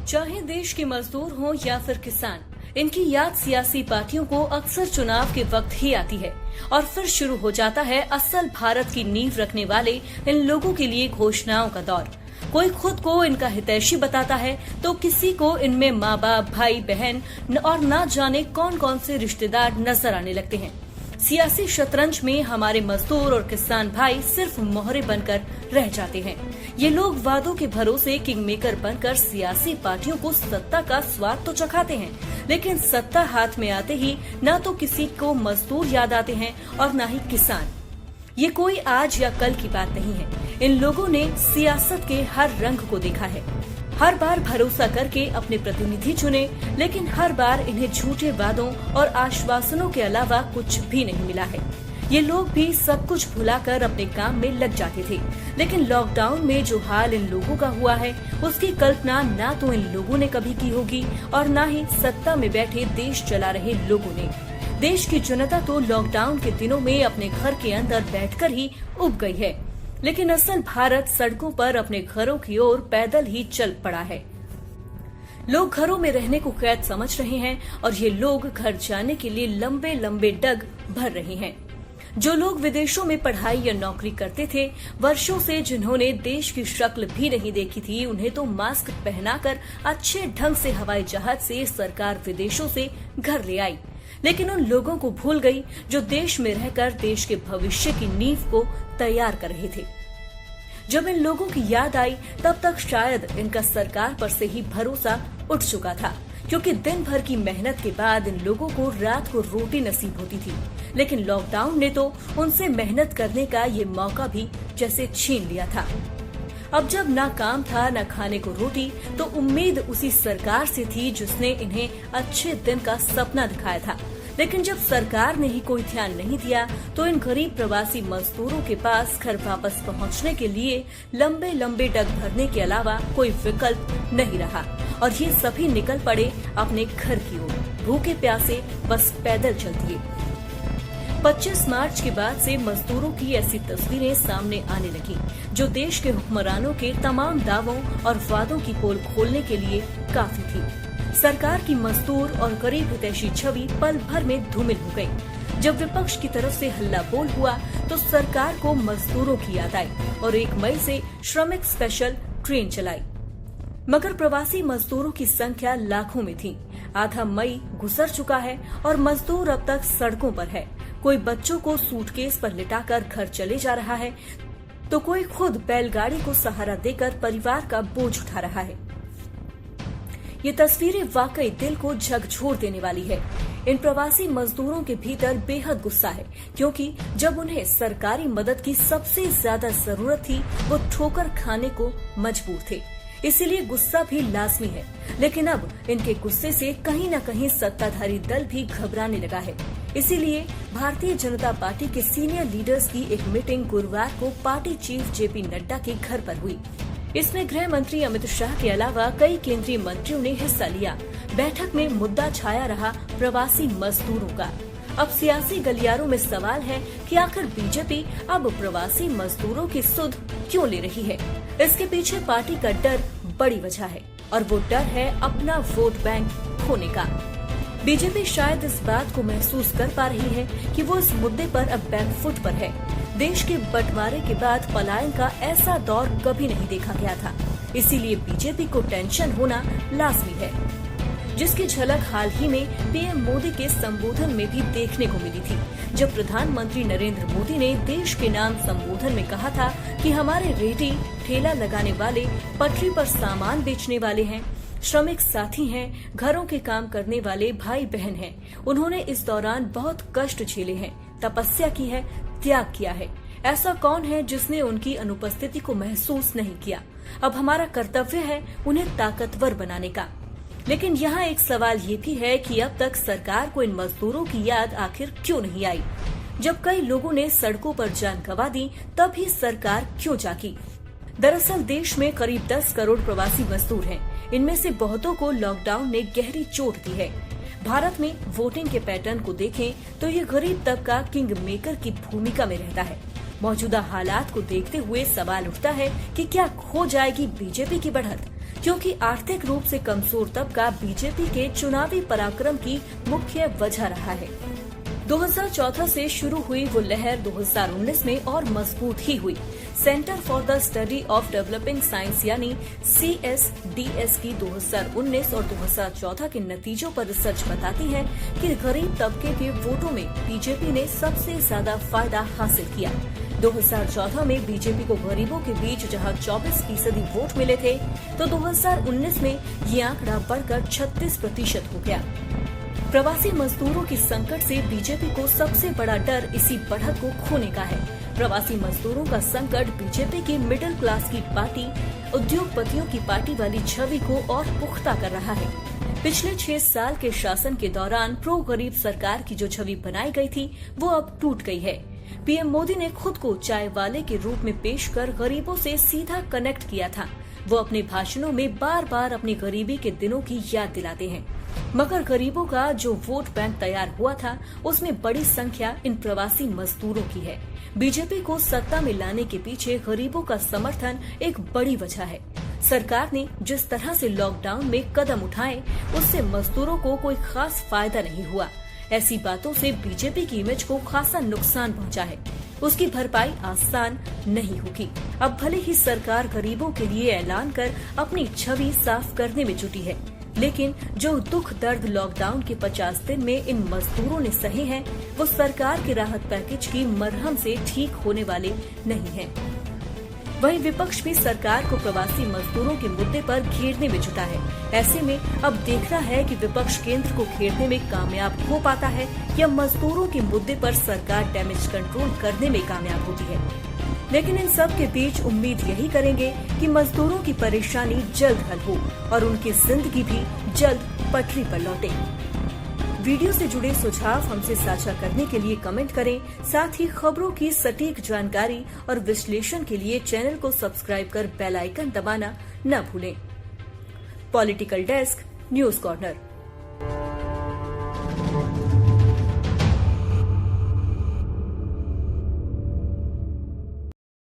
चाहे देश के मजदूर हों या फिर किसान, इनकी याद सियासी पार्टियों को अक्सर चुनाव के वक्त ही आती है और फिर शुरू हो जाता है असल भारत की नींव रखने वाले इन लोगों के लिए घोषणाओं का दौर। कोई खुद को इनका हितैषी बताता है तो किसी को इनमें माँ बाप, भाई बहन और ना जाने कौन कौन से रिश्तेदार नजर आने लगते हैं। सियासी शतरंज में हमारे मजदूर और किसान भाई सिर्फ मोहरे बनकर रह जाते हैं। ये लोग वादों के भरोसे किंग मेकर बनकर सियासी पार्टियों को सत्ता का स्वाद तो चखाते हैं, लेकिन सत्ता हाथ में आते ही न तो किसी को मजदूर याद आते हैं और न ही किसान। ये कोई आज या कल की बात नहीं है। इन लोगों ने सियासत के हर रंग को देखा है, हर बार भरोसा करके अपने प्रतिनिधि चुने, लेकिन हर बार इन्हें झूठे वादों और आश्वासनों के अलावा कुछ भी नहीं मिला है। ये लोग भी सब कुछ भुलाकर अपने काम में लग जाते थे, लेकिन लॉकडाउन में जो हाल इन लोगों का हुआ है उसकी कल्पना ना तो इन लोगों ने कभी की होगी और ना ही सत्ता में बैठे देश चला रहे लोगों ने। देश की जनता तो लॉकडाउन के दिनों में अपने घर के अंदर बैठकर ही उब गई है, लेकिन असल भारत सड़कों पर अपने घरों की ओर पैदल ही चल पड़ा है। लोग घरों में रहने को कैद समझ रहे हैं और ये लोग घर जाने के लिए लंबे लंबे डग भर रहे हैं। जो लोग विदेशों में पढ़ाई या नौकरी करते थे, वर्षों से जिन्होंने देश की शक्ल भी नहीं देखी थी, उन्हें तो मास्क पहनाकर अच्छे ढंग से हवाई जहाज से सरकार विदेशों से घर ले आई, लेकिन उन लोगों को भूल गई जो देश में रहकर देश के भविष्य की नींव को तैयार कर रहे थे। जब इन लोगों की याद आई तब तक शायद इनका सरकार पर से ही भरोसा उठ चुका था, क्योंकि दिन भर की मेहनत के बाद इन लोगों को रात को रोटी नसीब होती थी, लेकिन लॉकडाउन ने तो उनसे मेहनत करने का ये मौका भी जैसे छीन लिया था। अब जब ना काम था ना खाने को रोटी, तो उम्मीद उसी सरकार से थी जिसने इन्हें अच्छे दिन का सपना दिखाया था। लेकिन जब सरकार ने ही कोई ध्यान नहीं दिया तो इन गरीब प्रवासी मजदूरों के पास घर वापस पहुंचने के लिए लंबे लंबे डग भरने के अलावा कोई विकल्प नहीं रहा और ये सभी निकल पड़े अपने घर की ओर, भूखे प्यासे बस पैदल चल दिए। 25 मार्च के बाद से मजदूरों की ऐसी तस्वीरें सामने आने लगी जो देश के हुक्मरानों के तमाम दावों और वादों की पोल खोलने के लिए काफी थी। सरकार की मजदूर और गरीब हितैषी छवि पल भर में धूमिल हो गई। जब विपक्ष की तरफ से हल्ला बोल हुआ तो सरकार को मजदूरों की याद आई और 1 मई से श्रमिक स्पेशल ट्रेन चलाई, मगर प्रवासी मजदूरों की संख्या लाखों में थी। आधा मई गुजर चुका है और मजदूर अब तक सड़कों पर है। कोई बच्चों को सूटकेस पर लिटाकर घर चले जा रहा है तो कोई खुद बैलगाड़ी को सहारा देकर परिवार का बोझ उठा रहा है। ये तस्वीरें वाकई दिल को झकझोर देने वाली है। इन प्रवासी मजदूरों के भीतर बेहद गुस्सा है, क्योंकि जब उन्हें सरकारी मदद की सबसे ज्यादा जरूरत थी वो ठोकर खाने को मजबूर थे, इसीलिए गुस्सा भी लाजमी है। लेकिन अब इनके गुस्से से कहीं न कहीं सत्ताधारी दल भी घबराने लगा है। इसीलिए भारतीय जनता पार्टी के सीनियर लीडर्स की एक मीटिंग गुरुवार को पार्टी चीफ जेपी नड्डा के घर पर हुई। इसमें गृह मंत्री अमित शाह के अलावा कई केंद्रीय मंत्रियों ने हिस्सा लिया। बैठक में मुद्दा छाया रहा प्रवासी मजदूरों का। अब सियासी गलियारों में सवाल है कि आखिर बीजेपी अब प्रवासी मजदूरों की सुध क्यों ले रही है। इसके पीछे पार्टी का डर बड़ी वजह है और वो डर है अपना वोट बैंक खोने का। बीजेपी शायद इस बात को महसूस कर पा रही है कि वो इस मुद्दे पर अब बैकफुट पर है। देश के बंटवारे के बाद पलायन का ऐसा दौर कभी नहीं देखा गया था, इसीलिए बीजेपी को टेंशन होना लाजमी है, जिसकी झलक हाल ही में पीएम मोदी के संबोधन में भी देखने को मिली थी, जब प्रधानमंत्री नरेंद्र मोदी ने देश के नाम संबोधन में कहा था कि हमारे रेहड़ी ठेला लगाने वाले, पटरी पर सामान बेचने वाले हैं, श्रमिक साथी हैं, घरों के काम करने वाले भाई बहन हैं। उन्होंने इस दौरान बहुत कष्ट झेले हैं, तपस्या की है, त्याग किया है। ऐसा कौन है जिसने उनकी अनुपस्थिति को महसूस नहीं किया। अब हमारा कर्तव्य है उन्हें ताकतवर बनाने का। लेकिन यहाँ एक सवाल ये भी है कि अब तक सरकार को इन मजदूरों की याद आखिर क्यों नहीं आई। जब कई लोगों ने सड़कों पर जान गंवा दी तब भी सरकार क्यों जागी। दरअसल देश में करीब 10 करोड़ प्रवासी मजदूर हैं। इनमें से बहुतों को लॉकडाउन ने गहरी चोट दी है। भारत में वोटिंग के पैटर्न को देखें तो ये गरीब तबका किंग मेकर की भूमिका में रहता है। मौजूदा हालात को देखते हुए सवाल उठता है कि क्या खो जाएगी बीजेपी की बढ़त, क्योंकि आर्थिक रूप से कमजोर तबका बीजेपी के चुनावी पराक्रम की मुख्य वजह रहा है। 2014 से शुरू हुई वो लहर 2019 में और मजबूत ही हुई। Centre for the study of developing science यानी CSDS की 2019 और 2014 के नतीजों पर रिसर्च बताती है कि गरीब तबके के वोटों में बीजेपी ने सबसे ज्यादा फायदा हासिल किया। 2014 में बीजेपी को गरीबों के बीच जहां 24% वोट मिले थे, तो 2019 में ये आंकड़ा बढ़कर 36% हो गया। प्रवासी मजदूरों के संकट से बीजेपी को सबसे बड़ा डर इसी बढ़त को खोने का है। प्रवासी मजदूरों का संकट बीजेपी की मिडिल क्लास की पार्टी, उद्योगपतियों की पार्टी वाली छवि को और पुख्ता कर रहा है। पिछले 6 साल के शासन के दौरान प्रो गरीब सरकार की जो छवि बनाई गई थी, वो अब टूट गई है। पीएम मोदी ने खुद को चाय वाले के रूप में पेश कर गरीबों से सीधा कनेक्ट किया था। वो अपने भाषणों में बार बार अपनी गरीबी के दिनों की याद दिलाते हैं, मगर गरीबों का जो वोट बैंक तैयार हुआ था, उसमें बड़ी संख्या इन प्रवासी मजदूरों की है। बीजेपी को सत्ता में लाने के पीछे गरीबों का समर्थन एक बड़ी वजह है। सरकार ने जिस तरह से लॉकडाउन में कदम उठाए, उससे मजदूरों को कोई खास फायदा नहीं हुआ। ऐसी बातों से बीजेपी की इमेज को खासा नुकसान पहुंचा है। उसकी भरपाई आसान नहीं होगी। अब भले ही सरकार गरीबों के लिए ऐलान कर अपनी छवि साफ करने में जुटी है, लेकिन जो दुख दर्द लॉकडाउन के 50 दिन में इन मजदूरों ने सहे हैं, वो सरकार के राहत पैकेज की मरहम से ठीक होने वाले नहीं हैं। वहीं विपक्ष भी सरकार को प्रवासी मजदूरों के मुद्दे पर घेरने में जुटा है। ऐसे में अब देखना है कि विपक्ष केंद्र को घेरने में कामयाब हो पाता है या मजदूरों के मुद्दे पर सरकार डैमेज कंट्रोल करने में कामयाब होती है। लेकिन इन सब के बीच उम्मीद यही करेंगे कि मजदूरों की परेशानी जल्द हल हो और उनकी जिंदगी भी जल्द पटरी पर लौटे। वीडियो से जुड़े सुझाव हमसे साझा करने के लिए कमेंट करें। साथ ही खबरों की सटीक जानकारी और विश्लेषण के लिए चैनल को सब्सक्राइब कर बेल आइकन दबाना न भूलें। Political desk, news corner.